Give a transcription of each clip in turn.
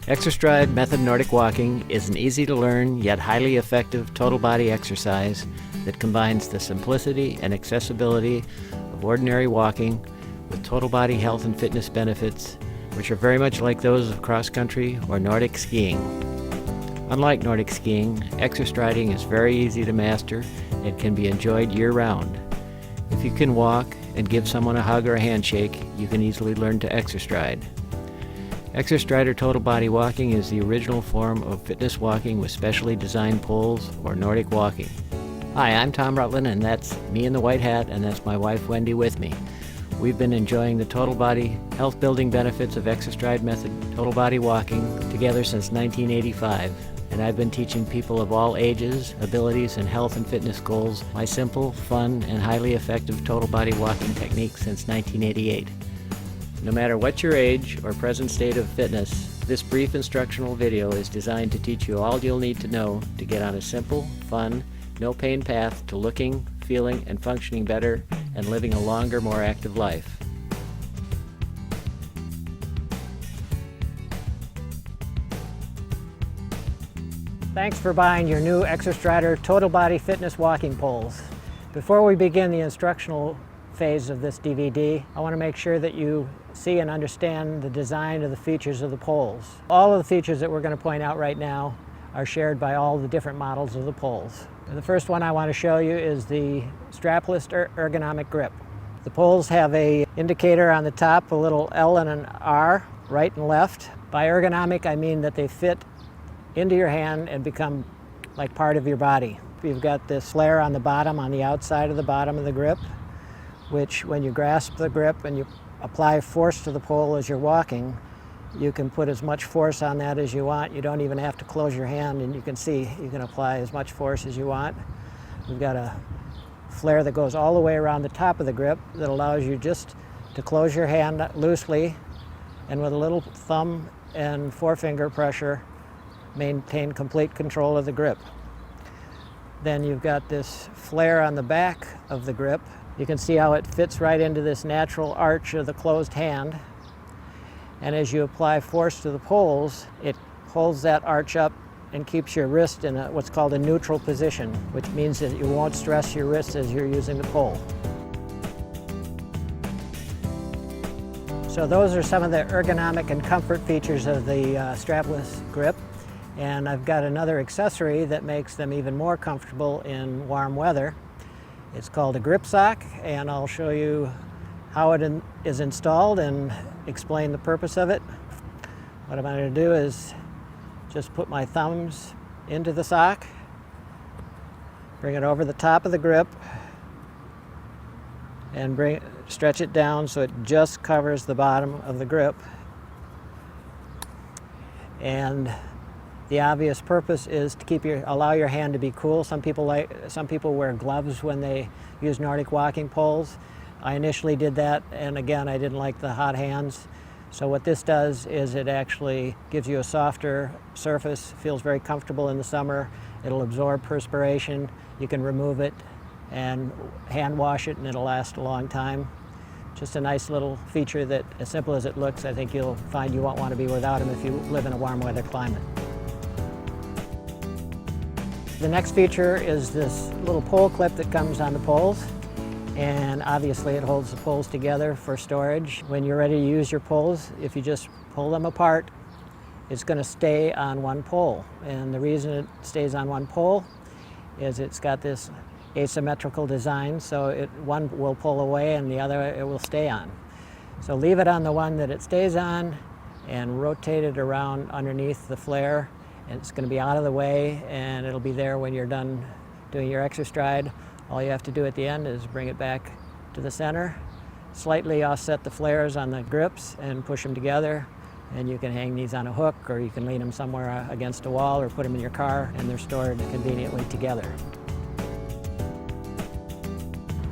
Exerstride Method Nordic Walking is an easy-to-learn yet highly effective total body exercise that combines the simplicity and accessibility of ordinary walking with total body health and fitness benefits, which are very much like those of cross-country or Nordic skiing. Unlike Nordic skiing, exerstriding is very easy to master and can be enjoyed year-round. If you can walk and give someone a hug or a handshake, you can easily learn to exerstride. Exerstrider Total Body Walking is the original form of fitness walking with specially designed poles or Nordic walking. Hi, I'm Tom Rutlin, and that's me in the white hat, and that's my wife Wendy with me. We've been enjoying the total body health building benefits of Exerstride Method Total Body Walking together since 1985. And I've been teaching people of all ages, abilities, and health and fitness goals my simple, fun, and highly effective total body walking technique since 1988. No matter what your age or present state of fitness, this brief instructional video is designed to teach you all you'll need to know to get on a simple, fun, no-pain path to looking, feeling, and functioning better and living a longer, more active life. Thanks for buying your new Exerstrider Total Body Fitness Walking Poles. Before we begin the instructional phase of this DVD, I want to make sure that you see and understand the design of the features of the poles. All of the features that we're going to point out right now are shared by all the different models of the poles. The first one I want to show you is the strapless ergonomic grip. The poles have an indicator on the top, a little L and an R, right and left. By ergonomic, I mean that they fit into your hand and become like part of your body. You've got this flare on the bottom, on the outside of the bottom of the grip, which when you grasp the grip and you apply force to the pole as you're walking, you can put as much force on that as you want. You don't even have to close your hand, and you can see you can apply as much force as you want. We've got a flare that goes all the way around the top of the grip that allows you just to close your hand loosely, and with a little thumb and forefinger pressure, maintain complete control of the grip. Then you've got this flare on the back of the grip. You can see how it fits right into this natural arch of the closed hand. And as you apply force to the poles, it holds that arch up and keeps your wrist in what's called a neutral position, which means that you won't stress your wrist as you're using the pole. So those are some of the ergonomic and comfort features of the strapless grip. And I've got another accessory that makes them even more comfortable in warm weather. It's called a grip sock, and I'll show you how it is installed and explain the purpose of it. What I'm going to do is just put my thumbs into the sock, bring it over the top of the grip, and stretch it down so it just covers the bottom of the grip. And the obvious purpose is to allow your hand to be cool. Some people wear gloves when they use Nordic walking poles. I initially did that, and again, I didn't like the hot hands. So what this does is it actually gives you a softer surface, feels very comfortable in the summer. It'll absorb perspiration. You can remove it and hand wash it, and it'll last a long time. Just a nice little feature that, as simple as it looks, I think you'll find you won't want to be without them if you live in a warm weather climate. The next feature is this little pole clip that comes on the poles, and obviously it holds the poles together for storage. When you're ready to use your poles, if you just pull them apart, it's going to stay on one pole. And the reason it stays on one pole is it's got this asymmetrical design, so one will pull away and the other it will stay on. So leave it on the one that it stays on and rotate it around underneath the flare. And it's going to be out of the way, and it'll be there when you're done doing your exerstride. All you have to do at the end is bring it back to the center, slightly offset the flares on the grips, and push them together. And you can hang these on a hook, or you can lean them somewhere against a wall, or put them in your car, and they're stored conveniently together.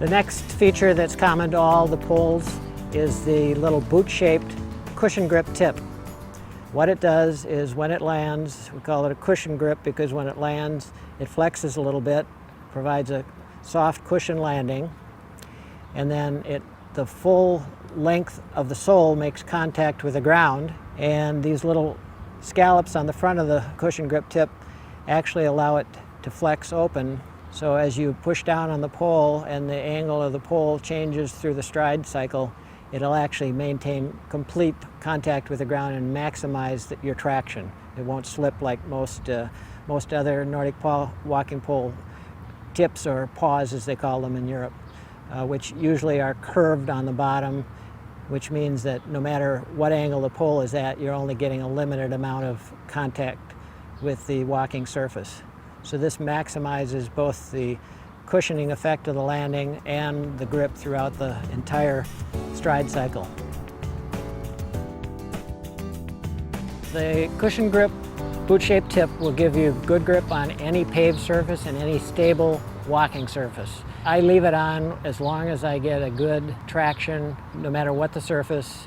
The next feature that's common to all the poles is the little boot-shaped cushion grip tip. What it does is when it lands, we call it a cushion grip because when it lands, it flexes a little bit, provides a soft cushion landing, and then the full length of the sole makes contact with the ground, and these little scallops on the front of the cushion grip tip actually allow it to flex open. So as you push down on the pole and the angle of the pole changes through the stride cycle, it'll actually maintain complete contact with the ground and maximize your traction. It won't slip like most other Nordic walking pole tips, or paws as they call them in Europe, which usually are curved on the bottom, which means that no matter what angle the pole is at, you're only getting a limited amount of contact with the walking surface. So this maximizes both the cushioning effect of the landing and the grip throughout the entire stride cycle. The cushion grip boot-shaped tip will give you good grip on any paved surface and any stable walking surface. I leave it on as long as I get a good traction, no matter what the surface,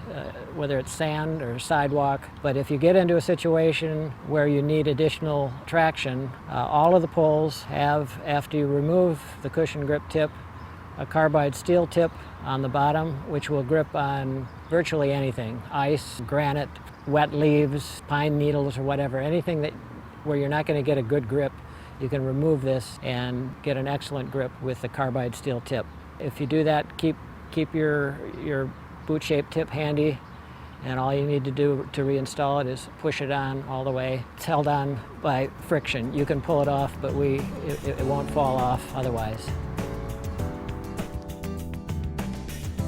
whether it's sand or sidewalk. But if you get into a situation where you need additional traction, all of the poles have, after you remove the cushion grip tip, a carbide steel tip on the bottom, which will grip on virtually anything: ice, granite, wet leaves, pine needles, or whatever. Anything where you're not going to get a good grip, you can remove this and get an excellent grip with the carbide steel tip. If you do that, keep your boot-shaped tip handy, and all you need to do to reinstall it is push it on all the way. It's held on by friction. You can pull it off, but it won't fall off otherwise.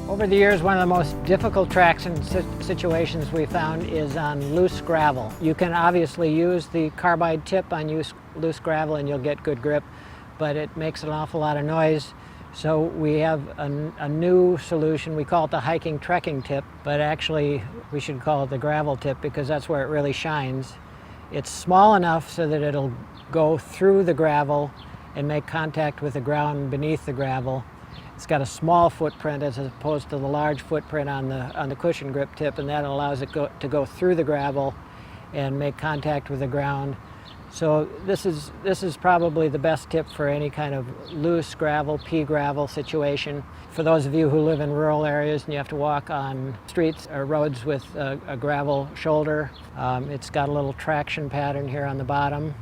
Over the years, one of the most difficult traction situations we found is on loose gravel. You can obviously use the carbide tip on loose gravel and you'll get good grip, but it makes an awful lot of noise. So we have a new solution. We call it the hiking trekking tip, but actually we should call it the gravel tip because that's where it really shines. It's small enough so that it'll go through the gravel and make contact with the ground beneath the gravel. It's got a small footprint as opposed to the large footprint on the cushion grip tip, and that allows it to go through the gravel and make contact with the ground. So this is probably the best tip for any kind of loose gravel, pea gravel situation. For those of you who live in rural areas and you have to walk on streets or roads with a gravel shoulder, it's got a little traction pattern here on the bottom,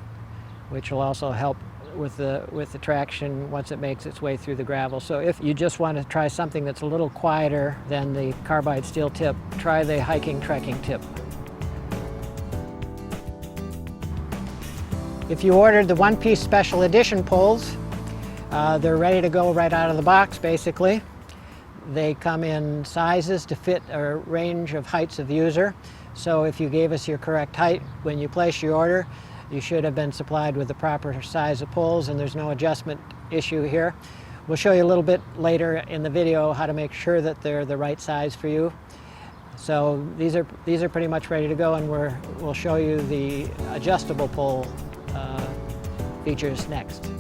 which will also help with the traction once it makes its way through the gravel. So if you just want to try something that's a little quieter than the carbide steel tip, try the hiking trekking tip. If you ordered the one-piece special edition poles, they're ready to go right out of the box basically. They come in sizes to fit a range of heights of user. So if you gave us your correct height when you place your order, you should have been supplied with the proper size of poles, and there's no adjustment issue here. We'll show you a little bit later in the video how to make sure that they're the right size for you. So these are pretty much ready to go, and we'll show you the adjustable pole features next.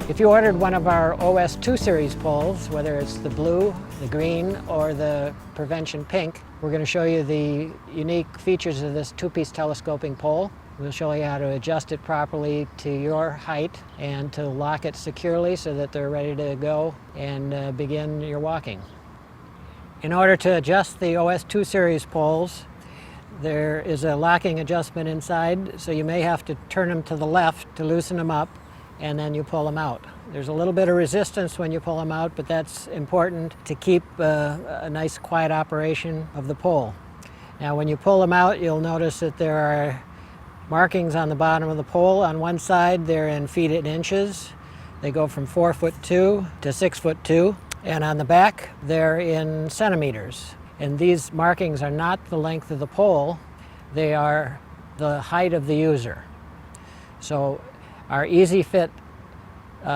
If you ordered one of our OS 2 series poles, whether it's the blue, the green, or the Prevention Pink, we're going to show you the unique features of this two-piece telescoping pole. We'll show you how to adjust it properly to your height and to lock it securely so that they're ready to go and begin your walking. In order to adjust the OS 2 series poles, there is a locking adjustment inside, so you may have to turn them to the left to loosen them up, and then you pull them out. There's a little bit of resistance when you pull them out, but that's important to keep a nice quiet operation of the pole. Now when you pull them out, you'll notice that there are markings on the bottom of the pole. On one side they're in feet and inches. They go from 4'2" to 6'2", and on the back they're in centimeters. And these markings are not the length of the pole, they are the height of the user. So our Easy Fit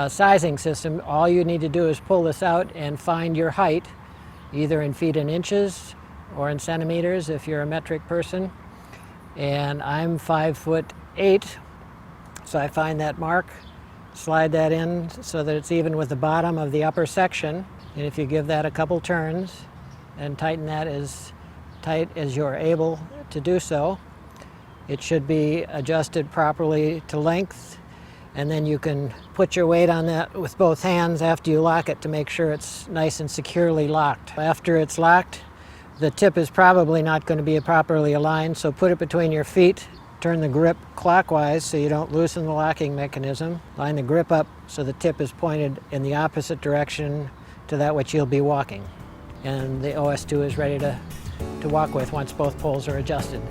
sizing system, all you need to do is pull this out and find your height, either in feet and inches or in centimeters if you're a metric person. And I'm 5'8", so I find that mark, slide that in so that it's even with the bottom of the upper section. And if you give that a couple turns and tighten that as tight as you're able to do so, it should be adjusted properly to length. And then you can put your weight on that with both hands after you lock it to make sure it's nice and securely locked. After it's locked, The tip is probably not going to be properly aligned, so put it between your feet. Turn the grip clockwise so you don't loosen the locking mechanism. Line the grip up so the tip is pointed in the opposite direction to that which you'll be walking. And the OS2 is ready to walk with once both poles are adjusted.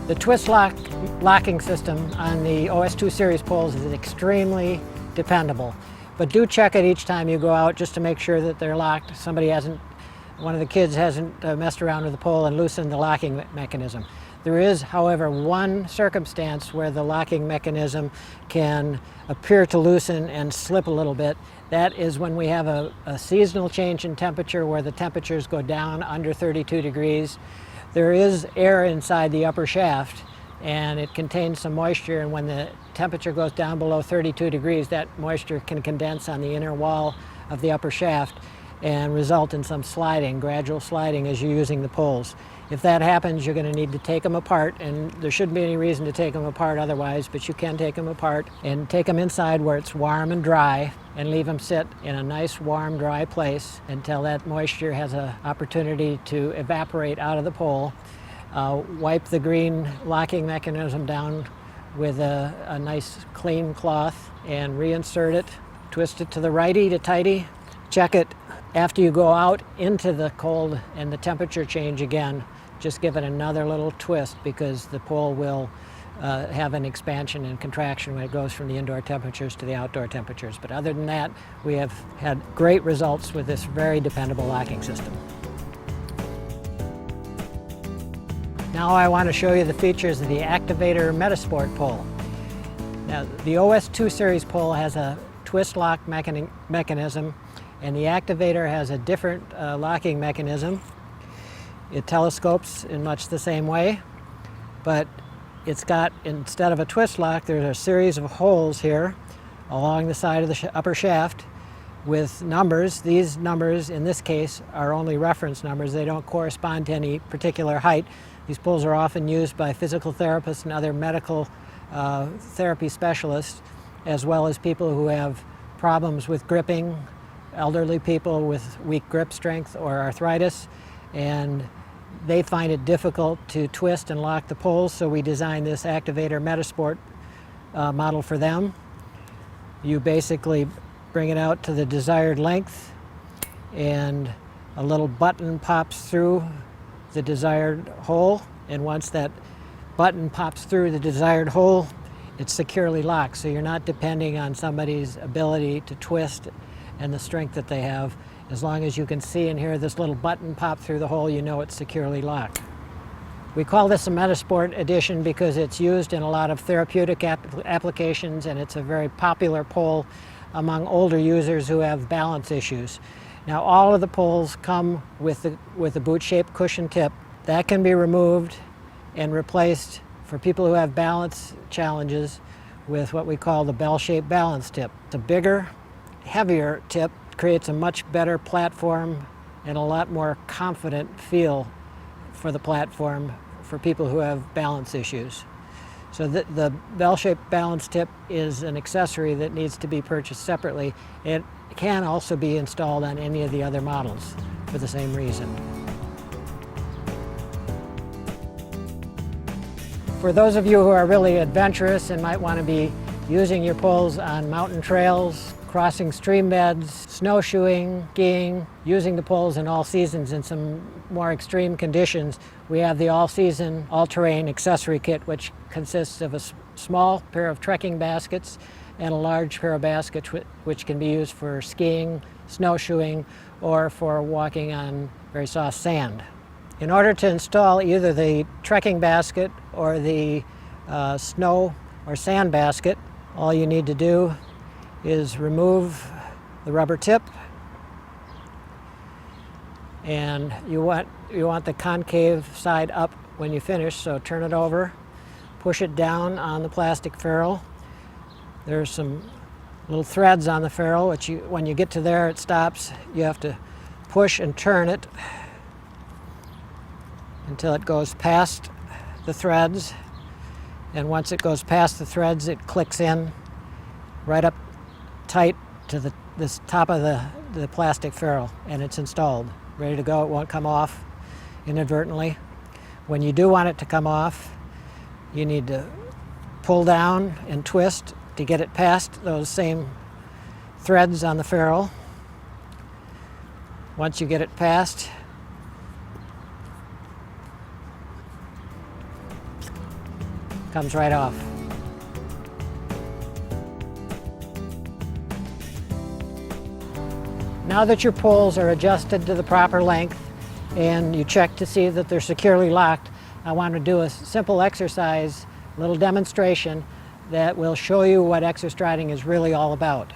The twist locking system on the OS2 series poles is extremely dependable. But do check it each time you go out just to make sure that they're locked. One of the kids hasn't messed around with the pole and loosened the locking mechanism. There is, however, one circumstance where the locking mechanism can appear to loosen and slip a little bit. That is when we have a seasonal change in temperature where the temperatures go down under 32 degrees. There is air inside the upper shaft, and it contains some moisture, and when the temperature goes down below 32 degrees, that moisture can condense on the inner wall of the upper shaft and result in some sliding, gradual sliding as you're using the poles. If that happens, you're going to need to take them apart, and there shouldn't be any reason to take them apart otherwise, but you can take them apart and take them inside where it's warm and dry and leave them sit in a nice warm dry place until that moisture has an opportunity to evaporate out of the pole. Wipe the green locking mechanism down with a nice clean cloth and reinsert it. Twist it to the righty to tighty. Check it after you go out into the cold and the temperature change again. Just give it another little twist because the pole will have an expansion and contraction when it goes from the indoor temperatures to the outdoor temperatures. But other than that, we have had great results with this very dependable locking system. Now I want to show you the features of the Activator Medisport pole. Now the OS2 series pole has a twist lock mechanism, and the Activator has a different locking mechanism. It telescopes in much the same way, but it's got, instead of a twist lock, there's a series of holes here along the side of the upper shaft with numbers. These numbers in this case are only reference numbers. They don't correspond to any particular height. These poles are often used by physical therapists and other medical therapy specialists, as well as people who have problems with gripping, elderly people with weak grip strength or arthritis, and they find it difficult to twist and lock the poles, so we designed this Activator Medisport model for them. You basically bring it out to the desired length, and a little button pops through the desired hole, and once that button pops through the desired hole, it's securely locked, so you're not depending on somebody's ability to twist and the strength that they have. As long as you can see and hear this little button pop through the hole, you know it's securely locked. We call this a Medisport edition because it's used in a lot of therapeutic applications, and it's a very popular pole among older users who have balance issues. Now all of the poles come with a boot-shaped cushion tip. That can be removed and replaced for people who have balance challenges with what we call the bell-shaped balance tip. It's a bigger, heavier tip, creates a much better platform and a lot more confident feel for the platform for people who have balance issues. So the bell-shaped balance tip is an accessory that needs to be purchased separately. It can also be installed on any of the other models for the same reason. For those of you who are really adventurous and might want to be using your poles on mountain trails, crossing stream beds, snowshoeing, skiing, using the poles in all seasons in some more extreme conditions, we have the all-season, all-terrain accessory kit, which consists of a small pair of trekking baskets and a large pair of baskets which can be used for skiing, snowshoeing, or for walking on very soft sand. In order to install either the trekking basket or the snow or sand basket, all you need to do is remove the rubber tip, and you want the concave side up when you finish, so turn it over, push it down on the plastic ferrule. There's some little threads on the ferrule, which when you get to there it stops. You have to push and turn it until it goes past the threads, and once it goes past the threads it clicks in right up tight to this top of the the plastic ferrule, and it's installed. Ready to go, it won't come off inadvertently. When you do want it to come off, you need to pull down and twist to get it past those same threads on the ferrule. Once you get it past, it comes right off. Now that your poles are adjusted to the proper length and you check to see that they're securely locked, I want to do a simple exercise, a little demonstration that will show you what exerstriding is really all about.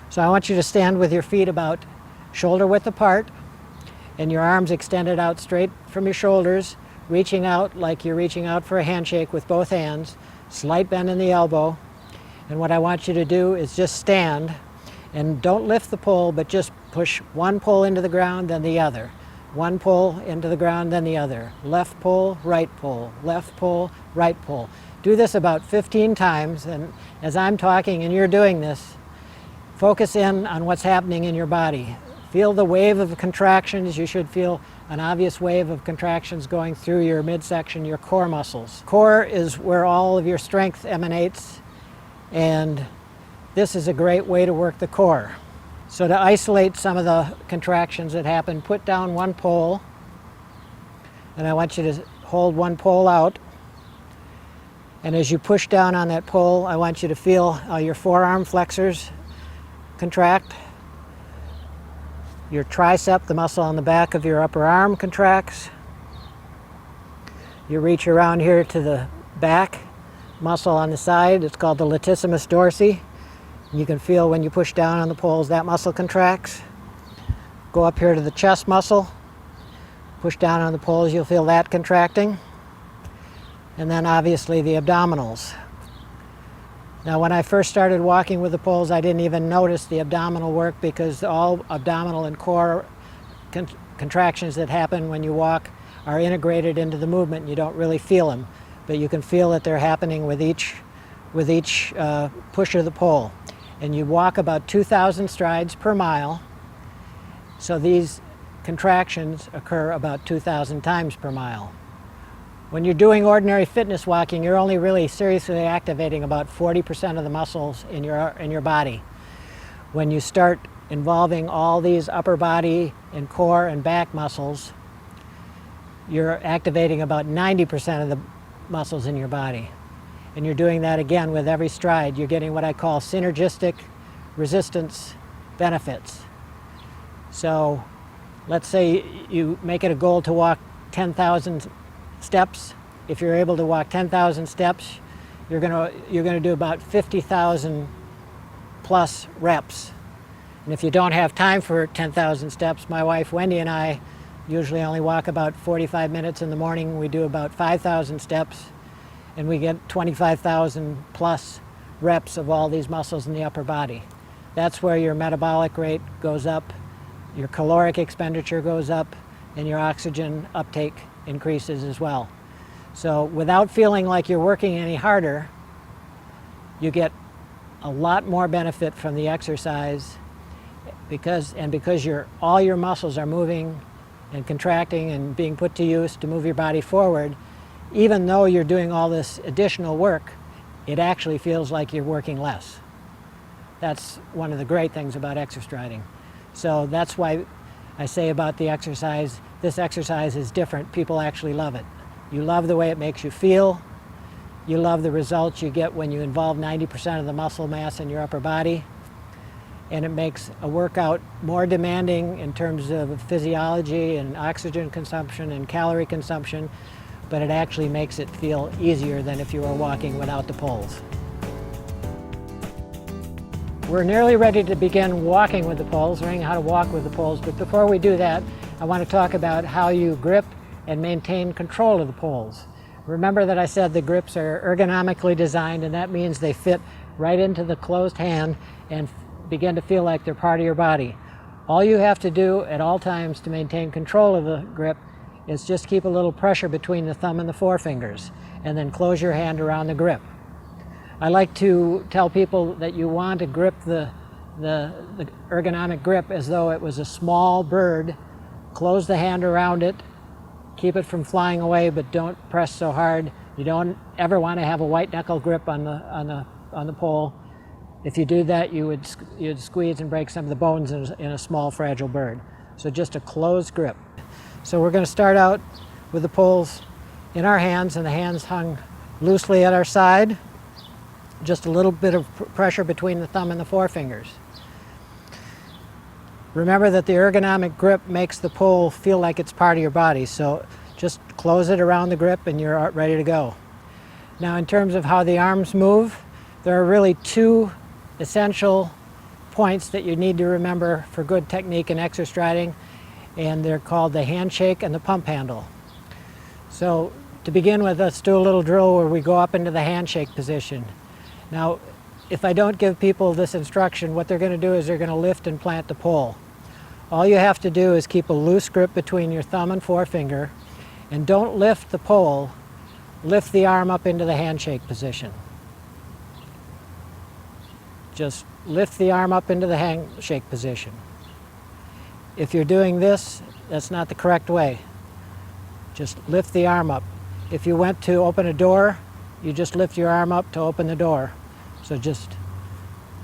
So I want you to stand with your feet about shoulder width apart and your arms extended out straight from your shoulders, reaching out like you're reaching out for a handshake with both hands, slight bend in the elbow. And what I want you to do is just stand and don't lift the pole, but just push one pole into the ground, then the other. One pole into the ground, then the other. Left pole, right pole, left pole, right pole. Do this about 15 times, and as I'm talking and you're doing this, focus in on what's happening in your body. Feel the wave of contractions. You should feel an obvious wave of contractions going through your midsection, your core muscles. Core is where all of your strength emanates, and this is a great way to work the core. So to isolate some of the contractions that happen, put down one pole, and I want you to hold one pole out. And as you push down on that pole, I want you to feel your forearm flexors contract. Your tricep, the muscle on the back of your upper arm, contracts. You reach around here to the back muscle on the side. It's called the latissimus dorsi. You can feel when you push down on the poles, that muscle contracts. Go up here to the chest muscle. Push down on the poles, you'll feel that contracting. And then obviously the abdominals. Now when I first started walking with the poles, I didn't even notice the abdominal work because all abdominal and core contractions that happen when you walk are integrated into the movement. You don't really feel them, but you can feel that they're happening with each push of the pole. And you walk about 2,000 strides per mile, so these contractions occur about 2,000 times per mile. When you're doing ordinary fitness walking, you're only really seriously activating about 40% of the muscles in your body. When you start involving all these upper body and core and back muscles, you're activating about 90% of the muscles in your body. And you're doing that again with every stride. You're getting what I call synergistic resistance benefits. So let's say you make it a goal to walk 10,000 steps. If you're able to walk 10,000 steps, you're gonna do about 50,000 plus reps. And if you don't have time for 10,000 steps, my wife Wendy and I usually only walk about 45 minutes in the morning. We do about 5,000 steps, and we get 25,000 plus reps of all these muscles in the upper body. That's where your metabolic rate goes up, your caloric expenditure goes up, and your oxygen uptake increases as well. So without feeling like you're working any harder, you get a lot more benefit from the exercise because all your muscles are moving and contracting and being put to use to move your body forward. Even though you're doing all this additional work, it actually feels like you're working less. That's one of the great things about exerstriding. So that's why I say about the exercise, this exercise is different. People actually love it. You love the way it makes you feel. You love the results you get when you involve 90% of the muscle mass in your upper body. And it makes a workout more demanding in terms of physiology and oxygen consumption and calorie consumption, but it actually makes it feel easier than if you were walking without the poles. We're nearly ready to begin walking with the poles, learning how to walk with the poles, but before we do that, I want to talk about how you grip and maintain control of the poles. Remember that I said the grips are ergonomically designed, and that means they fit right into the closed hand and begin to feel like they're part of your body. All you have to do at all times to maintain control of the grip is just keep a little pressure between the thumb and the forefingers, and then close your hand around the grip. I like to tell people that you want to grip the the ergonomic grip as though it was a small bird. Close the hand around it, keep it from flying away, but don't press so hard. You don't ever want to have a white knuckle grip on the pole. If you do that, you'd squeeze and break some of the bones in a small, fragile bird. So just a closed grip. So we're going to start out with the poles in our hands, and the hands hung loosely at our side. Just a little bit of pressure between the thumb and the forefingers. Remember that the ergonomic grip makes the pole feel like it's part of your body, so just close it around the grip and you're ready to go. Now, in terms of how the arms move, there are really two essential points that you need to remember for good technique in exerstriding, and they're called the handshake and the pump handle. So to begin with, let's do a little drill where we go up into the handshake position. Now, if I don't give people this instruction, what they're going to do is they're going to lift and plant the pole. All you have to do is keep a loose grip between your thumb and forefinger, and don't lift the pole, lift the arm up into the handshake position. Just lift the arm up into the handshake position. If you're doing this, that's not the correct way. Just lift the arm up. If you went to open a door, you just lift your arm up to open the door. So just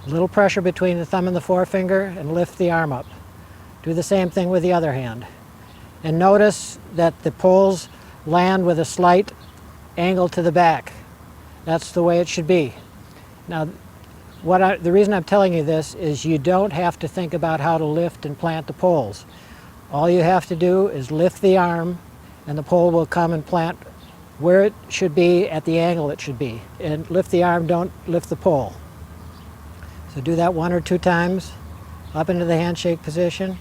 a little pressure between the thumb and the forefinger and lift the arm up. Do the same thing with the other hand. And notice that the poles land with a slight angle to the back. That's the way it should be. Now, the reason I'm telling you this is you don't have to think about how to lift and plant the poles. All you have to do is lift the arm and the pole will come and plant where it should be at the angle it should be. And lift the arm, don't lift the pole. So do that 1 or 2 times up into the handshake position,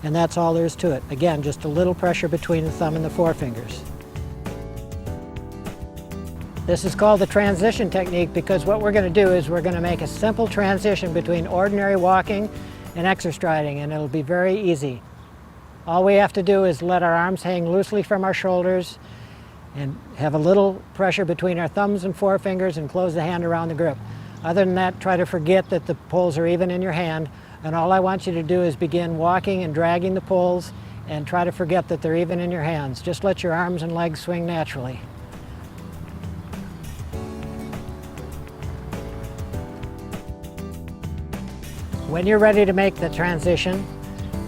and that's all there is to it. Again, just a little pressure between the thumb and the forefingers. This is called the transition technique because what we're going to do is we're going to make a simple transition between ordinary walking and exerstriding, and it'll be very easy. All we have to do is let our arms hang loosely from our shoulders and have a little pressure between our thumbs and forefingers and close the hand around the grip. Other than that, try to forget that the poles are even in your hand, and all I want you to do is begin walking and dragging the poles and try to forget that they're even in your hands. Just let your arms and legs swing naturally. When you're ready to make the transition,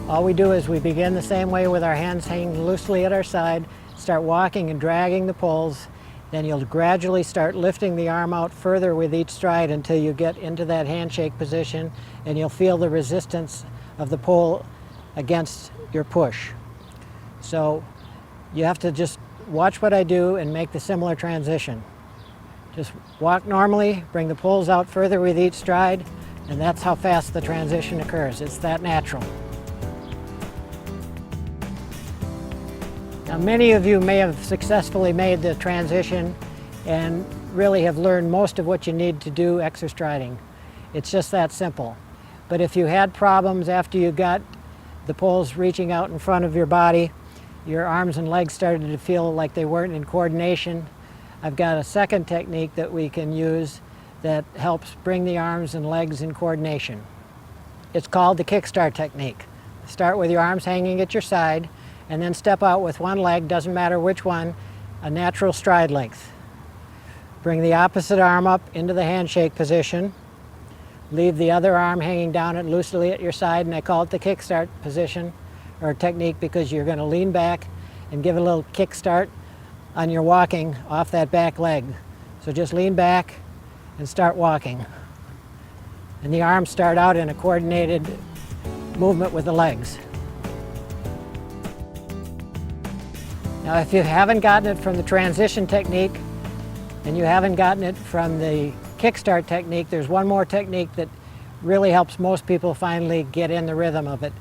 all we do is we begin the same way with our hands hanging loosely at our side, start walking and dragging the poles, then you'll gradually start lifting the arm out further with each stride until you get into that handshake position, and you'll feel the resistance of the pole against your push. So you have to just watch what I do and make the similar transition. Just walk normally, bring the poles out further with each stride, and that's how fast the transition occurs. It's that natural. Now, many of you may have successfully made the transition and really have learned most of what you need to do exerstriding. It's just that simple. But if you had problems after you got the poles reaching out in front of your body, your arms and legs started to feel like they weren't in coordination, I've got a second technique that we can use that helps bring the arms and legs in coordination. It's called the kickstart technique. Start with your arms hanging at your side, and then step out with one leg, doesn't matter which one, a natural stride length. Bring the opposite arm up into the handshake position. Leave the other arm hanging down loosely at your side, and I call it the kickstart position or technique because you're going to lean back and give a little kickstart on your walking off that back leg. So just lean back and start walking. And the arms start out in a coordinated movement with the legs. Now, if you haven't gotten it from the transition technique and you haven't gotten it from the kickstart technique, there's one more technique that really helps most people finally get in the rhythm of it,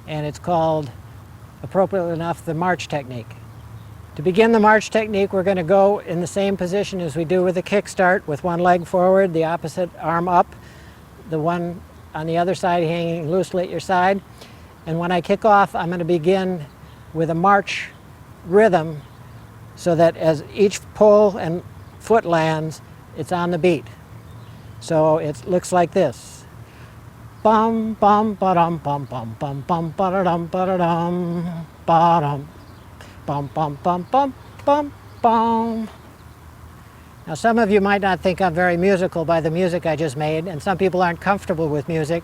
and it's called, appropriately enough, the march technique. To begin the march technique, we're going to go in the same position as we do with the kickstart, with one leg forward, the opposite arm up, the one on the other side hanging loosely at your side. And when I kick off, I'm going to begin with a march rhythm so that as each pole and foot lands, it's on the beat. So it looks like this. bum bum ba-dum bum bum bum bum ba-da-dum ba-da-dum ba-dum bum bum bum bum bum bum. Now some of you might not think I'm very musical by the music I just made, and some people aren't comfortable with music,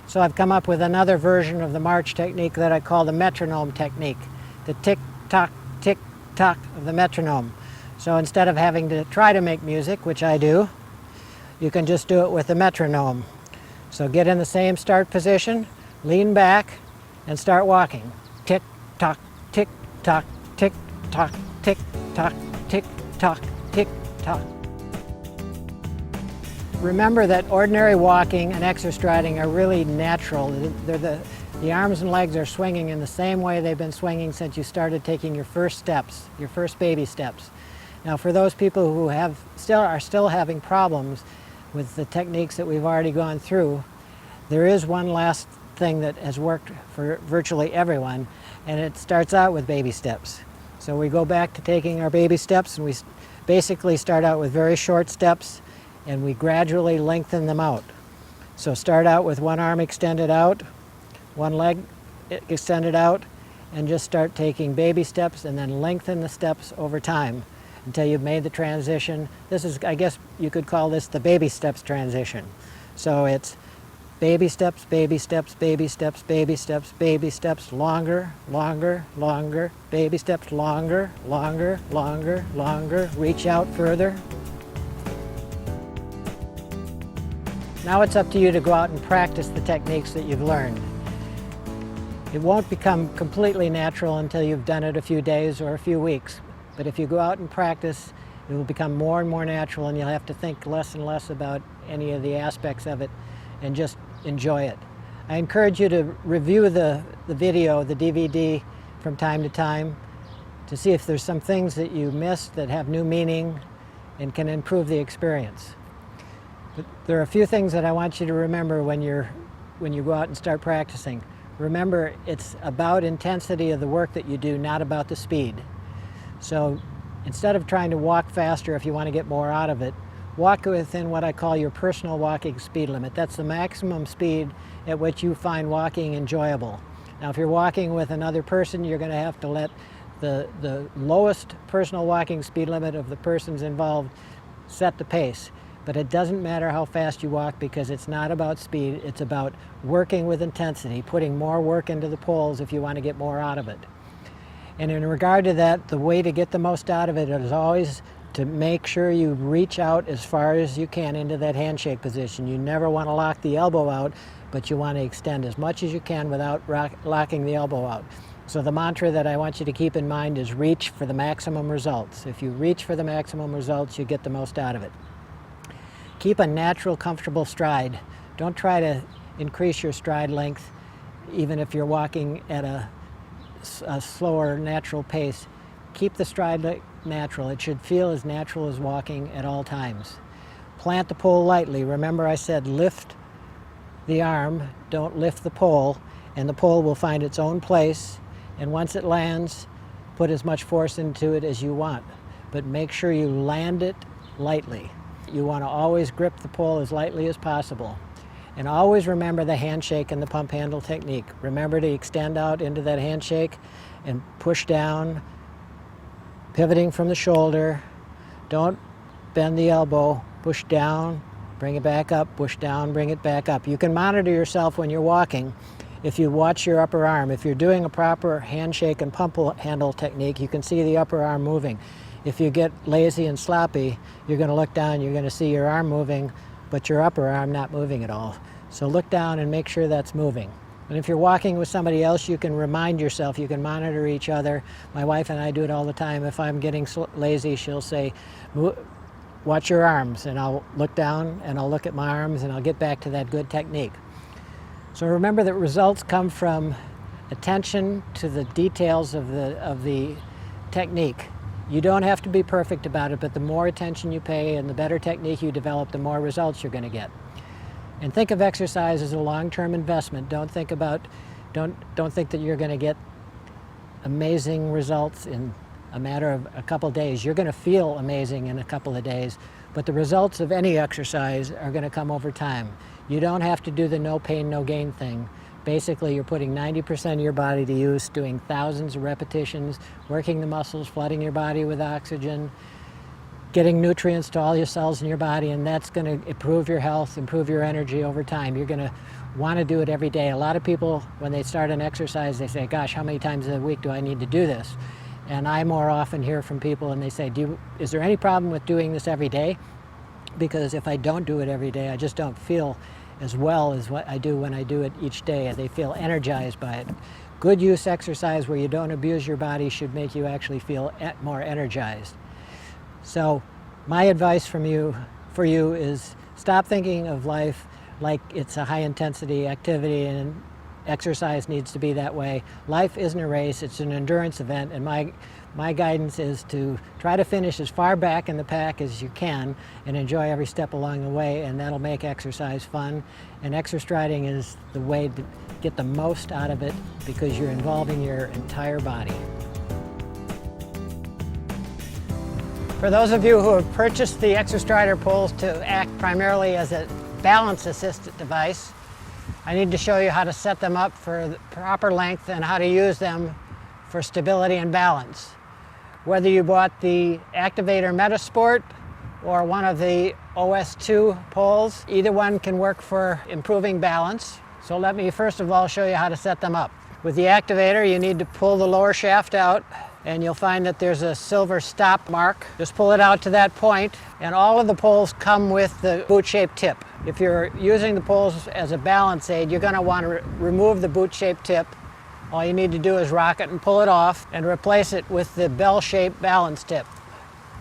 so I've come up with another version of the march technique that I call the metronome technique, the tick-tock, tick-tock of the metronome. So instead of having to try to make music, which I do, you can just do it with the metronome. So get in the same start position, lean back, and start walking. Tick-tock, tick-tock, tick-tock, tick-tock, tick-tock, tick-tock. Remember that ordinary walking and exerstriding are really natural. The arms and legs are swinging in the same way they've been swinging since you started taking your first steps, your first baby steps. Now for those people who are still having problems with the techniques that we've already gone through, there is one last thing that has worked for virtually everyone, and it starts out with baby steps. So we go back to taking our baby steps, and we basically start out with very short steps, and we gradually lengthen them out. So start out with one arm extended out, one leg extended out, and just start taking baby steps and then lengthen the steps over time until you've made the transition. This is, I guess you could call this the baby steps transition. So it's baby steps, baby steps, baby steps, baby steps, baby steps, longer, longer, longer, baby steps, longer, longer, longer, longer, reach out further. Now it's up to you to go out and practice the techniques that you've learned. It won't become completely natural until you've done it a few days or a few weeks. But if you go out and practice, it will become more and more natural, and you'll have to think less and less about any of the aspects of it and just enjoy it. I encourage you to review the video, the DVD, from time to time to see if there's some things that you missed that have new meaning and can improve the experience. But there are a few things that I want you to remember when you go out and start practicing. Remember, it's about intensity of the work that you do, not about the speed. So instead of trying to walk faster if you want to get more out of it, walk within what I call your personal walking speed limit. That's the maximum speed at which you find walking enjoyable. Now if you're walking with another person, you're going to have to let the lowest personal walking speed limit of the persons involved set the pace. But it doesn't matter how fast you walk, because it's not about speed, it's about working with intensity, putting more work into the poles if you want to get more out of it. And in regard to that, the way to get the most out of it is always to make sure you reach out as far as you can into that handshake position. You never want to lock the elbow out, but you want to extend as much as you can without locking the elbow out. So the mantra that I want you to keep in mind is reach for the maximum results. If you reach for the maximum results, you get the most out of it. Keep a natural, comfortable stride. Don't try to increase your stride length, even if you're walking at a slower, natural pace. Keep the stride natural. It should feel as natural as walking at all times. Plant the pole lightly. Remember I said lift the arm, don't lift the pole, and the pole will find its own place, and once it lands, put as much force into it as you want. But make sure you land it lightly. You want to always grip the pole as lightly as possible. And always remember the handshake and the pump handle technique. Remember to extend out into that handshake and push down, pivoting from the shoulder. Don't bend the elbow. Push down, bring it back up, push down, bring it back up. You can monitor yourself when you're walking if you watch your upper arm. If you're doing a proper handshake and pump handle technique, you can see the upper arm moving. If you get lazy and sloppy, you're going to look down, you're going to see your arm moving, but your upper arm not moving at all. So look down and make sure that's moving. And if you're walking with somebody else, you can remind yourself, you can monitor each other. My wife and I do it all the time. If I'm getting lazy, she'll say, watch your arms, and I'll look down and I'll look at my arms and I'll get back to that good technique. So remember that results come from attention to the details of the technique. You don't have to be perfect about it, but the more attention you pay and the better technique you develop, the more results you're going to get. And think of exercise as a long-term investment. Don't think that you're going to get amazing results in a matter of a couple days. You're going to feel amazing in a couple of days, but the results of any exercise are going to come over time. You don't have to do the no pain, no gain thing. Basically, you're putting 90% of your body to use, doing thousands of repetitions, working the muscles, flooding your body with oxygen, getting nutrients to all your cells in your body, and that's going to improve your health, improve your energy over time. You're going to want to do it every day. A lot of people, when they start an exercise, they say, gosh, how many times a week do I need to do this? And I more often hear from people and they say, is there any problem with doing this every day? Because if I don't do it every day, I just don't feel as well as what I do when I do it each day. They feel energized by it. Good use exercise where you don't abuse your body should make you actually feel more energized. So my advice for you is stop thinking of life like it's a high intensity activity and exercise needs to be that way. Life isn't a race, it's an endurance event, and my guidance is to try to finish as far back in the pack as you can and enjoy every step along the way, and that'll make exercise fun. And Exerstriding is the way to get the most out of it because you're involving your entire body. For those of you who have purchased the Exerstrider poles to act primarily as a balance assisted device, I need to show you how to set them up for the proper length and how to use them for stability and balance. Whether you bought the Activator Medisport or one of the OS2 poles, either one can work for improving balance. So let me first of all show you how to set them up. With the Activator, you need to pull the lower shaft out, and you'll find that there's a silver stop mark. Just pull it out to that point, and all of the poles come with the boot-shaped tip. If you're using the poles as a balance aid, you're going to want to remove the boot-shaped tip. All you need to do is rock it and pull it off and replace it with the bell-shaped balance tip.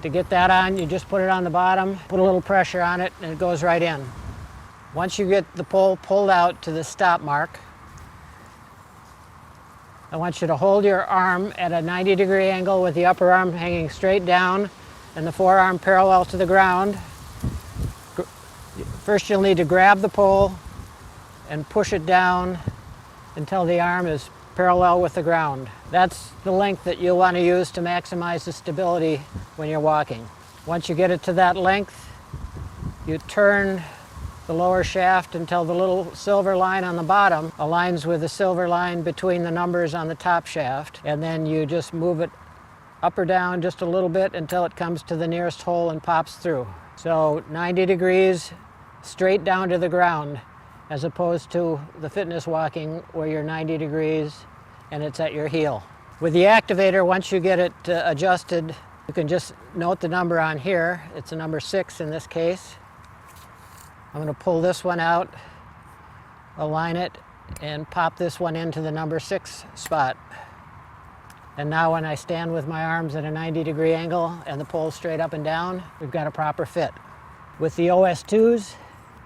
To get that on, you just put it on the bottom, put a little pressure on it, and it goes right in. Once you get the pole pulled out to the stop mark, I want you to hold your arm at a 90-degree angle with the upper arm hanging straight down and the forearm parallel to the ground. First, you'll need to grab the pole and push it down until the arm is parallel with the ground. That's the length that you'll want to use to maximize the stability when you're walking. Once you get it to that length, you turn the lower shaft until the little silver line on the bottom aligns with the silver line between the numbers on the top shaft, and then you just move it up or down just a little bit until it comes to the nearest hole and pops through. So 90 degrees straight down to the ground, as opposed to the fitness walking where you're 90 degrees and it's at your heel. With the Activator, once you get it adjusted, you can just note the number on here. It's a number 6 in this case. I'm going to pull this one out, align it, and pop this one into the number 6 spot. And now when I stand with my arms at a 90-degree angle and the pole straight up and down, we've got a proper fit. With the OS2s,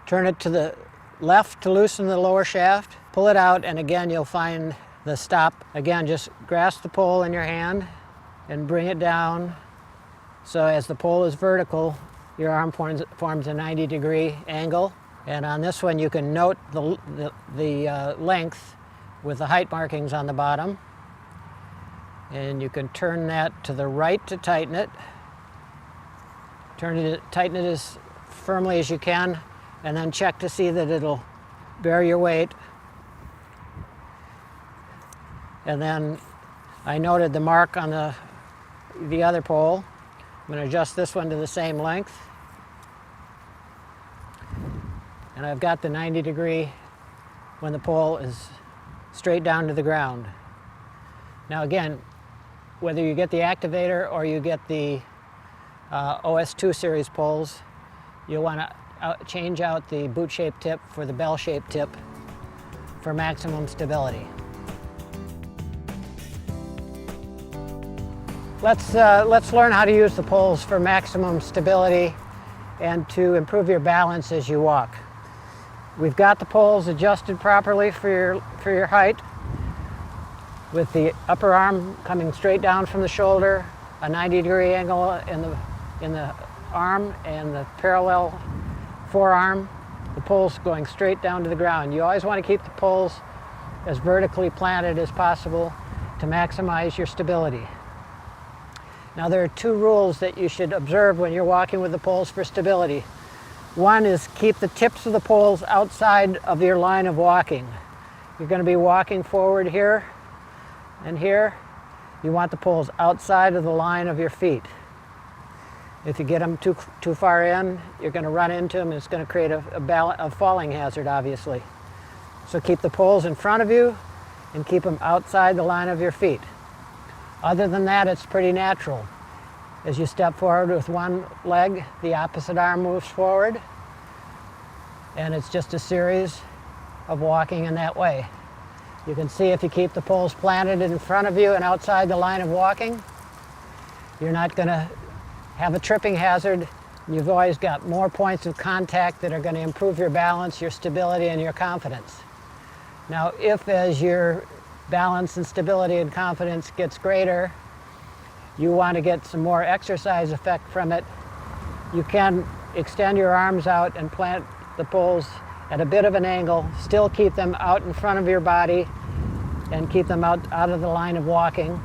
turn it to the left to loosen the lower shaft, pull it out, and again you'll find the stop. Again, just grasp the pole in your hand and bring it down. So as the pole is vertical, your arm forms a 90-degree angle. And on this one, you can note the length with the height markings on the bottom. And you can turn that to the right to tighten it. Tighten it as firmly as you can, and then check to see that it'll bear your weight. And then I noted the mark on the other pole. I'm going to adjust this one to the same length. And I've got the 90-degree when the pole is straight down to the ground. Now again, whether you get the Activator or you get the OS2 series poles, you'll want to change out the boot-shaped tip for the bell-shaped tip for maximum stability. Let's learn how to use the poles for maximum stability and to improve your balance as you walk. We've got the poles adjusted properly for your height, with the upper arm coming straight down from the shoulder, a 90-degree angle in the arm, and the parallel forearm, the poles going straight down to the ground. You always want to keep the poles as vertically planted as possible to maximize your stability. Now there are two rules that you should observe when you're walking with the poles for stability. One is keep the tips of the poles outside of your line of walking. You're going to be walking forward here and here. You want the poles outside of the line of your feet. If you get them too far in, you're going to run into them and it's going to create a falling hazard, obviously. So keep the poles in front of you and keep them outside the line of your feet. Other than that, it's pretty natural. As you step forward with one leg, the opposite arm moves forward, and it's just a series of walking in that way. You can see if you keep the poles planted in front of you and outside the line of walking, you're not going to have a tripping hazard. You've always got more points of contact that are going to improve your balance, your stability, and your confidence. Now, if as your balance and stability and confidence gets greater, you want to get some more exercise effect from it, you can extend your arms out and plant the poles at a bit of an angle, still keep them out in front of your body and keep them out of the line of walking,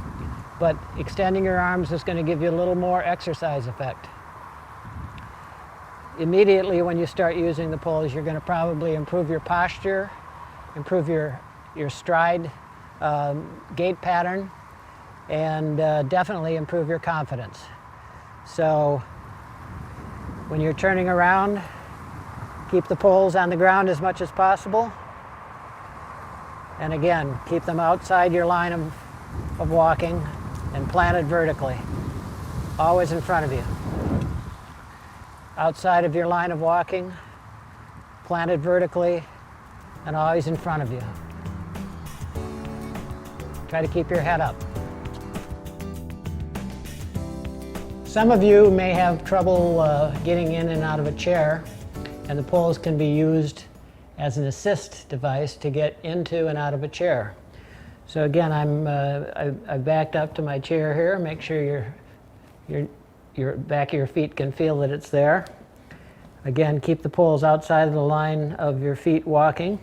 but extending your arms is going to give you a little more exercise effect. Immediately when you start using the poles, you're going to probably improve your posture, improve your stride gait pattern, and definitely improve your confidence. So when you're turning around, keep the poles on the ground as much as possible. And again, keep them outside your line of walking and planted vertically, always in front of you. Outside of your line of walking, planted vertically, and always in front of you. Try to keep your head up. Some of you may have trouble getting in and out of a chair, and the poles can be used as an assist device to get into and out of a chair. So again, I backed up to my chair here. Make sure your back of your feet can feel that it's there. Again, keep the poles outside of the line of your feet walking,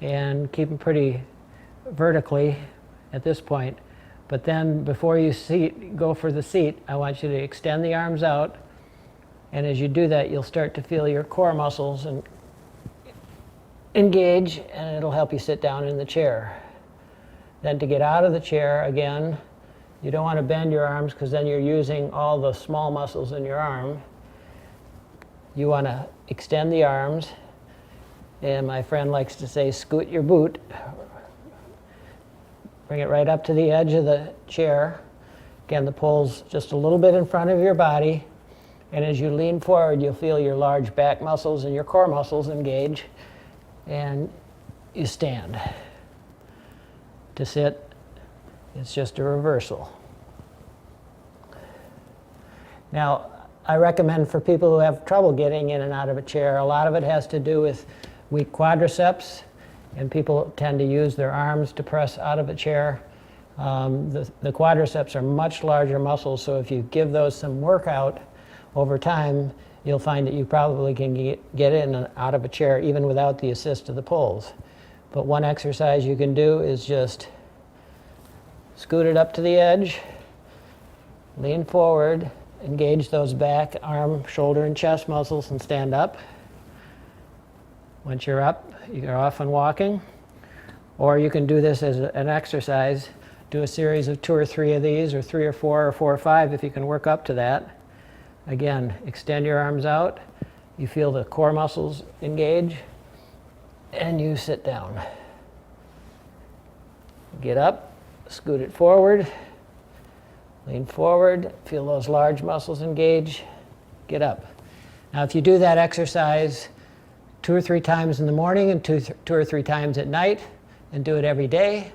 and keep them pretty vertically at this point. But then before you go for the seat, I want you to extend the arms out, and as you do that, you'll start to feel your core muscles and engage, and it'll help you sit down in the chair. Then to get out of the chair, again, you don't want to bend your arms because then you're using all the small muscles in your arm. You want to extend the arms, and my friend likes to say, scoot your boot. Bring it right up to the edge of the chair. Again, the pole's just a little bit in front of your body, and as you lean forward, you'll feel your large back muscles and your core muscles engage, and you stand. To sit, it's just a reversal. Now, I recommend for people who have trouble getting in and out of a chair, a lot of it has to do with weak quadriceps, and people tend to use their arms to press out of a chair. The quadriceps are much larger muscles, so if you give those some workout over time, you'll find that you probably can get in and out of a chair even without the assist of the poles. But one exercise you can do is just scoot it up to the edge, lean forward, engage those back, arm, shoulder, and chest muscles, and stand up. Once you're up, you're off and walking. Or you can do this as an exercise. Do a series of 2 or 3 of these, or 3 or 4, or 4 or 5 if you can work up to that. Again, extend your arms out. You feel the core muscles engage, and you sit down. Get up, scoot it forward, lean forward, feel those large muscles engage, get up. Now, if you do that exercise 2 or 3 times in the morning and 2 or 3 times at night, and do it every day,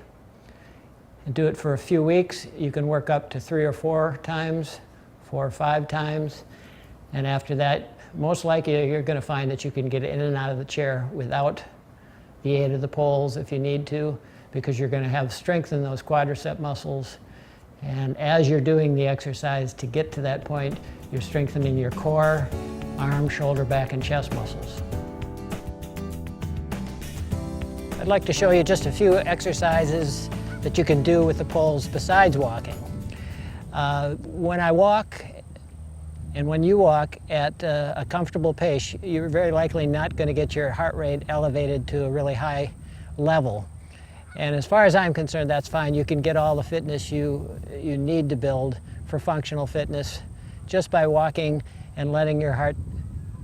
and do it for a few weeks, you can work up to 3 or 4 times, 4 or 5 times, and after that, most likely you're going to find that you can get in and out of the chair without the aid of the poles if you need to, because you're going to have strength in those quadricep muscles. And as you're doing the exercise to get to that point, you're strengthening your core, arm, shoulder, back, and chest muscles. I'd like to show you just a few exercises that you can do with the poles besides walking. When I walk, And when you walk at a comfortable pace, you're very likely not going to get your heart rate elevated to a really high level. And as far as I'm concerned, that's fine. You can get all the fitness you need to build for functional fitness just by walking and letting your heart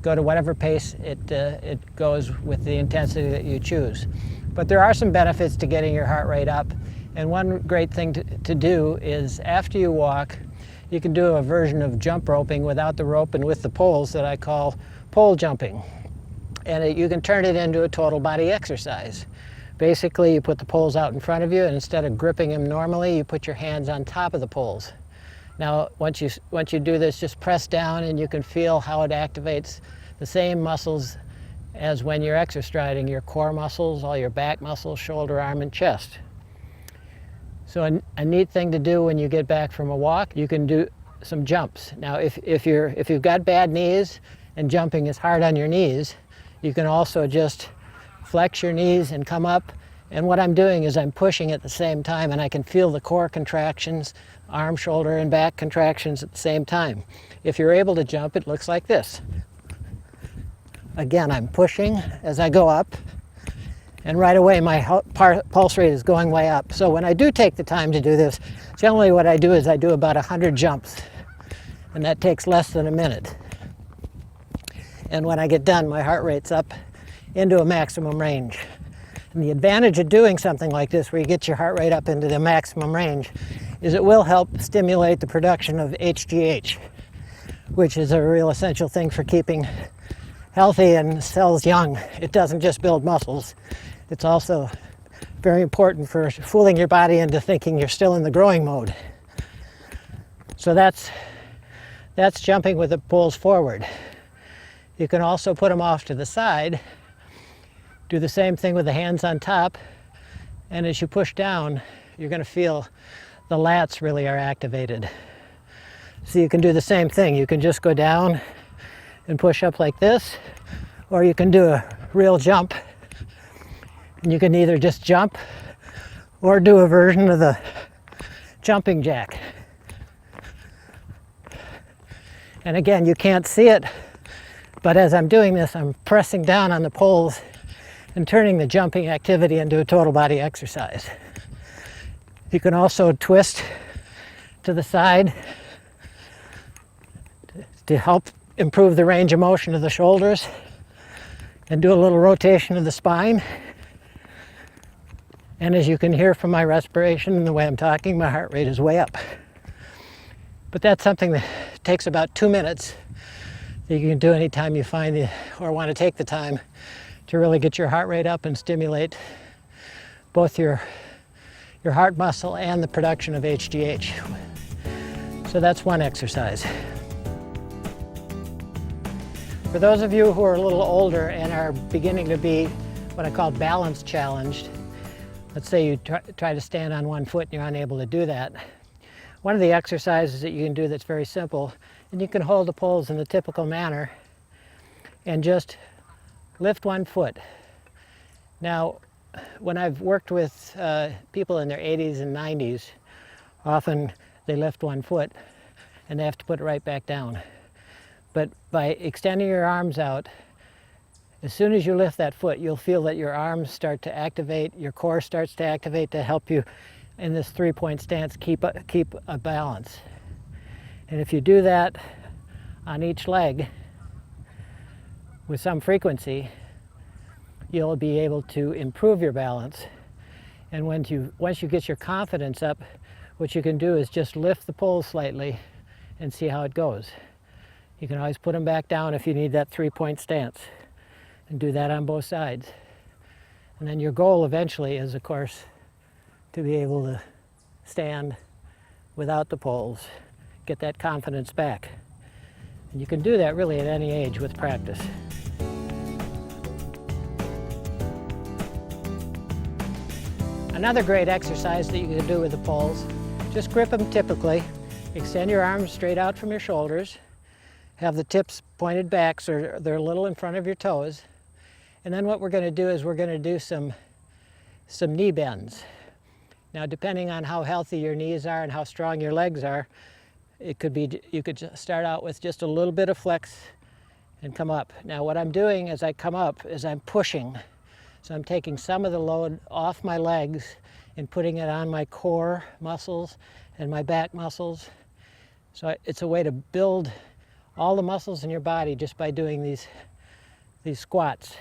go to whatever pace it goes with the intensity that you choose. But there are some benefits to getting your heart rate up. And one great thing to do is after you walk, you can do a version of jump roping without the rope and with the poles that I call pole jumping. And you can turn it into a total body exercise. Basically, you put the poles out in front of you, and instead of gripping them normally, you put your hands on top of the poles. Now, once you do this, just press down and you can feel how it activates the same muscles as when you're exerstriding, your core muscles, all your back muscles, shoulder, arm, and chest. So a neat thing to do when you get back from a walk, you can do some jumps. Now, if you've got bad knees and jumping is hard on your knees, you can also just flex your knees and come up. And what I'm doing is I'm pushing at the same time, and I can feel the core contractions, arm, shoulder, and back contractions at the same time. If you're able to jump, it looks like this. Again, I'm pushing as I go up, and right away my pulse rate is going way up. So when I do take the time to do this, generally what I do is I do about 100 jumps, and that takes less than a minute. And when I get done, my heart rate's up into a maximum range. And the advantage of doing something like this, where you get your heart rate up into the maximum range, is it will help stimulate the production of HGH, which is a real essential thing for keeping healthy and cells young. It doesn't just build muscles. It's also very important for fooling your body into thinking you're still in the growing mode. So that's jumping with the poles forward. You can also put them off to the side. Do the same thing with the hands on top, and as you push down, you're going to feel the lats really are activated. So you can do the same thing. You can just go down and push up like this, or you can do a real jump. And you can either just jump or do a version of the jumping jack. And again, you can't see it, but as I'm doing this, I'm pressing down on the poles and turning the jumping activity into a total body exercise. You can also twist to the side to help improve the range of motion of the shoulders, and do a little rotation of the spine. And as you can hear from my respiration and the way I'm talking, my heart rate is way up. But that's something that takes about 2 minutes that you can do anytime you find or want to take the time to really get your heart rate up and stimulate both your heart muscle and the production of HGH. So that's one exercise. For those of you who are a little older and are beginning to be what I call balance challenged, let's say you try to stand on one foot and you're unable to do that. One of the exercises that you can do that's very simple, and you can hold the poles in the typical manner and just lift one foot. Now, when I've worked with people in their 80s and 90s, often they lift one foot and they have to put it right back down. But by extending your arms out, as soon as you lift that foot, you'll feel that your arms start to activate, your core starts to activate to help you in this three-point stance keep a balance. And if you do that on each leg with some frequency, you'll be able to improve your balance. And once you get your confidence up, what you can do is just lift the poles slightly and see how it goes. You can always put them back down if you need that three-point stance, and do that on both sides. And then your goal eventually is, of course, to be able to stand without the poles, get that confidence back. And you can do that really at any age with practice. Another great exercise that you can do with the poles, just grip them typically, extend your arms straight out from your shoulders, have the tips pointed back so they're a little in front of your toes. And then what we're going to do is we're going to do some knee bends. Now, depending on how healthy your knees are and how strong your legs are, it could be, you could start out with just a little bit of flex and come up. Now what I'm doing as I come up is I'm pushing. So I'm taking some of the load off my legs and putting it on my core muscles and my back muscles. So it's a way to build all the muscles in your body just by doing these squats.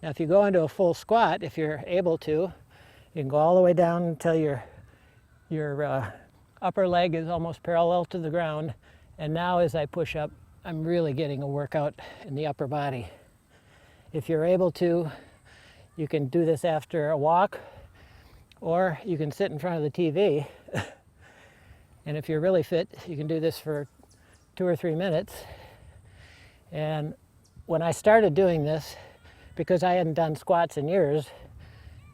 Now if you go into a full squat, if you're able to, you can go all the way down until your upper leg is almost parallel to the ground. And now as I push up, I'm really getting a workout in the upper body. If you're able to, you can do this after a walk, or you can sit in front of the TV. And if you're really fit, you can do this for 2 or 3 minutes. And when I started doing this, because I hadn't done squats in years,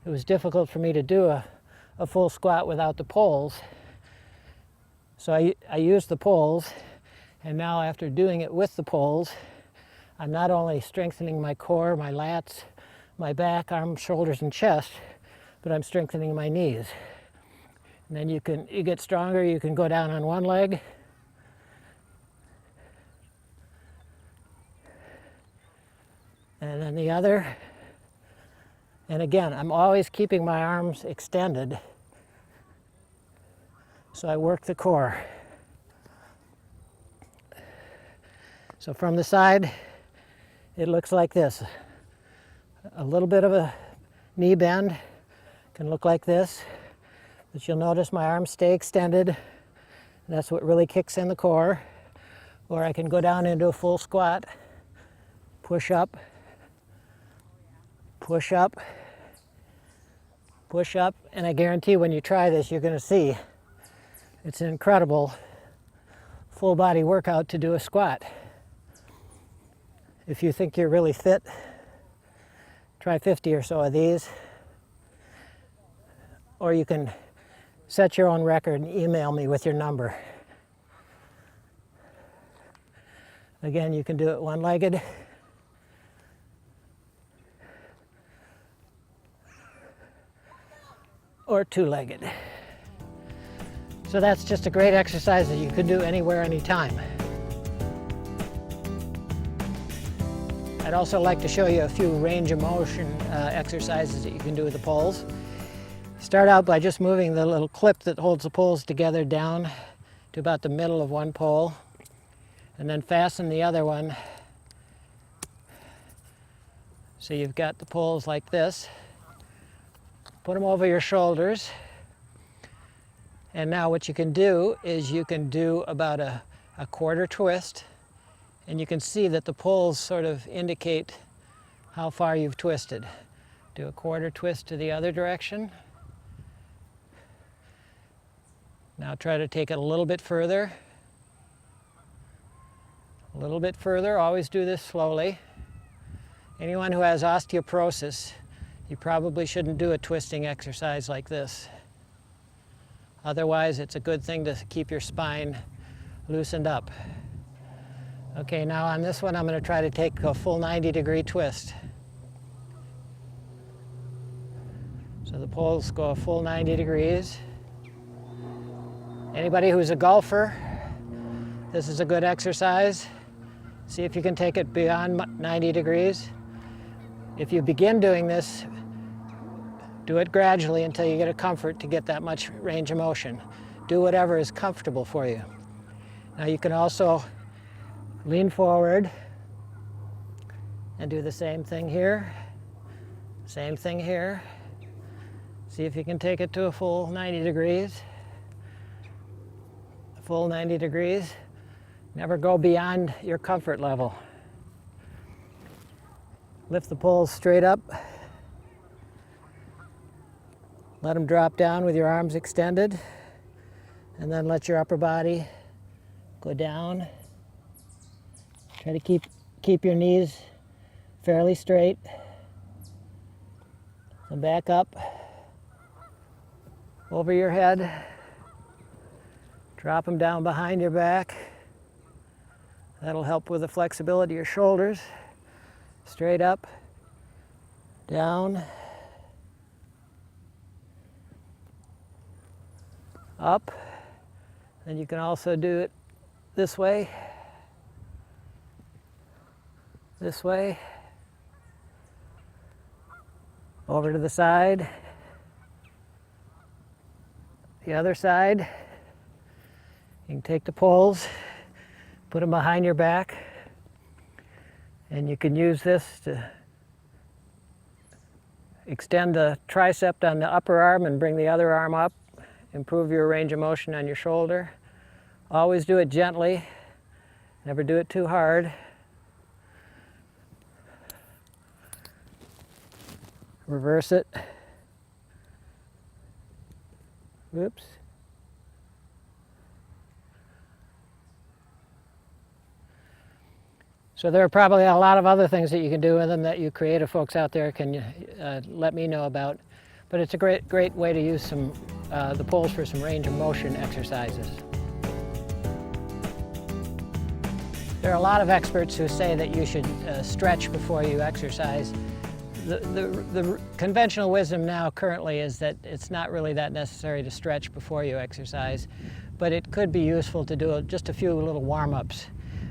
it was difficult for me to do a full squat without the poles. So I used the poles, and now after doing it with the poles, I'm not only strengthening my core, my lats, my back, arms, shoulders, and chest, but I'm strengthening my knees. And then you get stronger, you can go down on one leg, and then the other. And again, I'm always keeping my arms extended, so I work the core. So from the side, it looks like this. A little bit of a knee bend can look like this, but you'll notice my arms stay extended. That's what really kicks in the core. Or I can go down into a full squat, push up, push up, push up, and I guarantee when you try this, you're going to see it's an incredible full body workout to do a squat. If you think you're really fit, try 50 or so of these. Or you can set your own record and email me with your number. Again, you can do it one-legged. Or two-legged. So that's just a great exercise that you can do anywhere, anytime. I'd also like to show you a few range of motion exercises that you can do with the poles. Start out by just moving the little clip that holds the poles together down to about the middle of one pole, and then fasten the other one. So you've got the poles like this. Put them over your shoulders. And now what you can do is you can do about a quarter twist, and you can see that the poles sort of indicate how far you've twisted. Do a quarter twist to the other direction. Now try to take it a little bit further. A little bit further. Always do this slowly. Anyone who has osteoporosis, you probably shouldn't do a twisting exercise like this. Otherwise, it's a good thing to keep your spine loosened up. Okay, now on this one, I'm going to try to take a full 90-degree twist. So the poles go a full 90 degrees. Anybody who's a golfer, this is a good exercise. See if you can take it beyond 90 degrees. If you begin doing this, do it gradually until you get a comfort to get that much range of motion. Do whatever is comfortable for you. Now you can also lean forward and do the same thing here. Same thing here. See if you can take it to a full 90 degrees. A full 90 degrees. Never go beyond your comfort level. Lift the poles straight up. Let them drop down with your arms extended. And then let your upper body go down. Try to keep your knees fairly straight. And back up. Over your head. Drop them down behind your back. That'll help with the flexibility of your shoulders. Straight up, down, up. Then you can also do it this way, over to the side, the other side. You can take the poles, put them behind your back, and you can use this to extend the tricep on the upper arm and bring the other arm up, improve your range of motion on your shoulder. Always do it gently, never do it too hard. Reverse it. Whoops. So there are probably a lot of other things that you can do with them that you creative folks out there can let me know about. But it's a great way to use some the poles for some range of motion exercises. There are a lot of experts who say that you should stretch before you exercise. The conventional wisdom now currently is that it's not really that necessary to stretch before you exercise, but it could be useful to do just a few little warm-ups.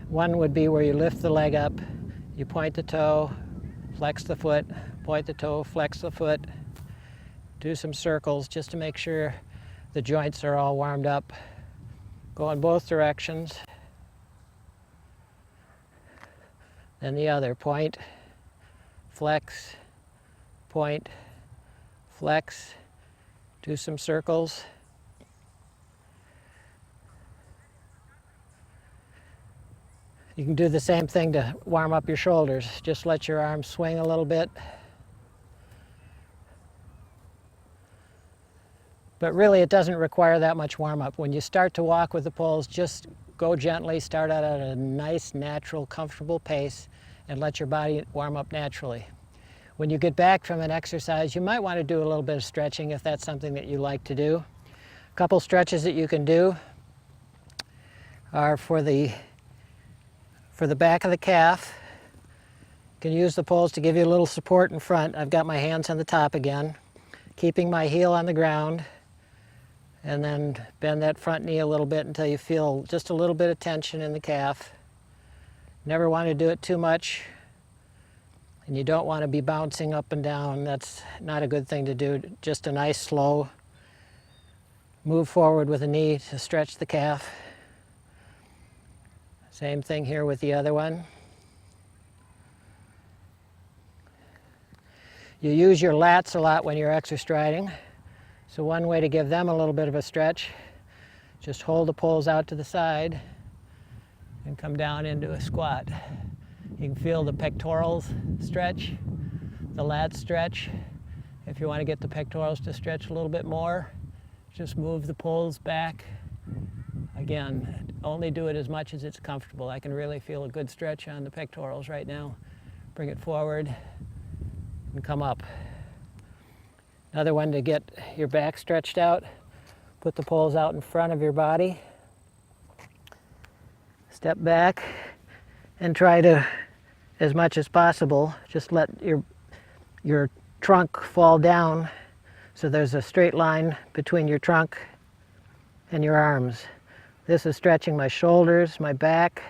One would be where you lift the leg up, you point the toe, flex the foot, point the toe, flex the foot, do some circles just to make sure the joints are all warmed up. Go in both directions. Then the other, point, flex, point, flex, do some circles. You can do the same thing to warm up your shoulders. Just let your arms swing a little bit. But really it doesn't require that much warm-up. When you start to walk with the poles, just go gently, start out at a nice, natural, comfortable pace, and let your body warm up naturally. When you get back from an exercise, you might want to do a little bit of stretching if that's something that you like to do. A couple stretches that you can do are for the back of the calf. You can use the poles to give you a little support in front. I've got my hands on the top again, keeping my heel on the ground, and then bend that front knee a little bit until you feel just a little bit of tension in the calf. Never want to do it too much, and you don't want to be bouncing up and down. That's not a good thing to do. Just a nice slow move forward with the knee to stretch the calf. Same thing here with the other one. You use your lats a lot when you're exerstriding. So one way to give them a little bit of a stretch, just hold the poles out to the side and come down into a squat. You can feel the pectorals stretch, the lats stretch. If you want to get the pectorals to stretch a little bit more, just move the poles back. Again, only do it as much as it's comfortable. I can really feel a good stretch on the pectorals right now. Bring it forward and come up. Another one to get your back stretched out, put the poles out in front of your body. Step back and try to, as much as possible, just let your trunk fall down so there's a straight line between your trunk and your arms. This is stretching my shoulders, my back.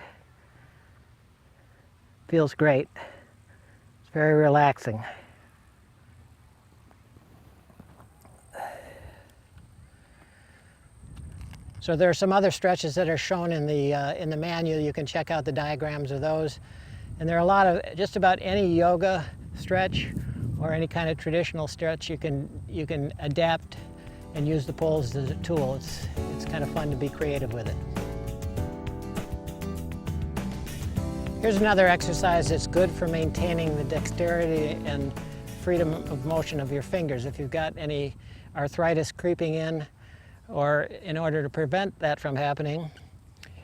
Feels great. It's very relaxing. So there are some other stretches that are shown in the manual. You can check out the diagrams of those. And there are a lot of, just about any yoga stretch or any kind of traditional stretch you can adapt and use the poles as a tool. It's kind of fun to be creative with it. Here's another exercise that's good for maintaining the dexterity and freedom of motion of your fingers. If you've got any arthritis creeping in, or in order to prevent that from happening,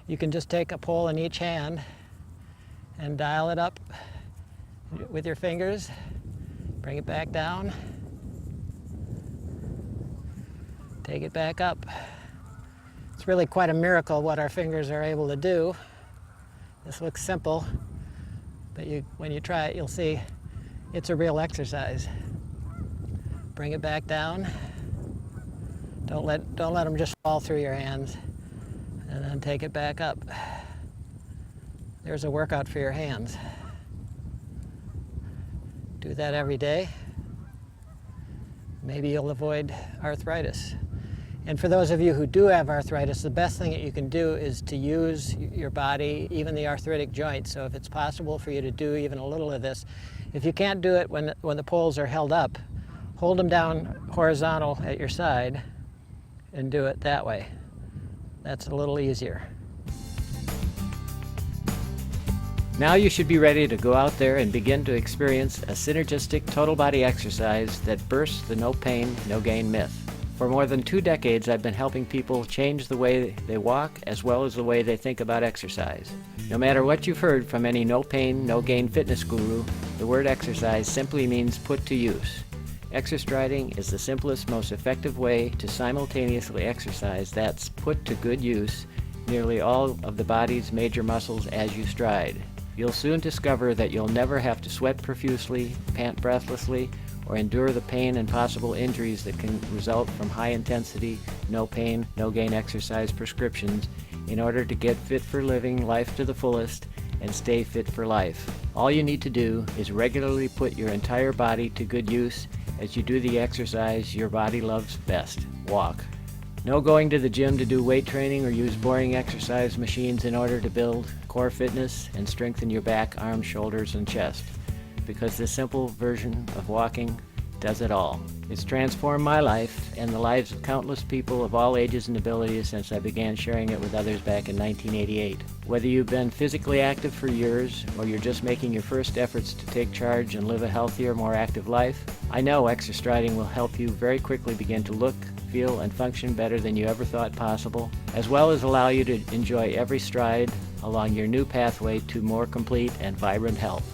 you can just take a pole in each hand and dial it up with your fingers, bring it back down, take it back up. It's really quite a miracle what our fingers are able to do. This looks simple, but when you try it, you'll see it's a real exercise. Bring it back down. Don't let them just fall through your hands. and then take it back up. There's a workout for your hands. Do that every day. Maybe you'll avoid arthritis. And for those of you who do have arthritis, the best thing that you can do is to use your body, even the arthritic joints. So if it's possible for you to do even a little of this, if you can't do it when the poles are held up, hold them down horizontal at your side and do it that way. That's a little easier. Now you should be ready to go out there and begin to experience a synergistic total body exercise that bursts the no pain, no gain myth. For more than 2 decades, I've been helping people change the way they walk as well as the way they think about exercise. No matter what you've heard from any no pain, no gain fitness guru, the word exercise simply means put to use. Exerstriding is the simplest, most effective way to simultaneously exercise that's put to good use nearly all of the body's major muscles as you stride. You'll soon discover that you'll never have to sweat profusely, pant breathlessly, or endure the pain and possible injuries that can result from high-intensity, no pain, no gain exercise prescriptions in order to get fit for living life to the fullest and stay fit for life. All you need to do is regularly put your entire body to good use as you do the exercise your body loves best, walk. No going to the gym to do weight training or use boring exercise machines in order to build core fitness and strengthen your back, arms, shoulders, and chest. Because this simple version of walking does it all. It's transformed my life and the lives of countless people of all ages and abilities since I began sharing it with others back in 1988. Whether you've been physically active for years or you're just making your first efforts to take charge and live a healthier, more active life, I know Exerstriding will help you very quickly begin to look, feel, and function better than you ever thought possible, as well as allow you to enjoy every stride along your new pathway to more complete and vibrant health.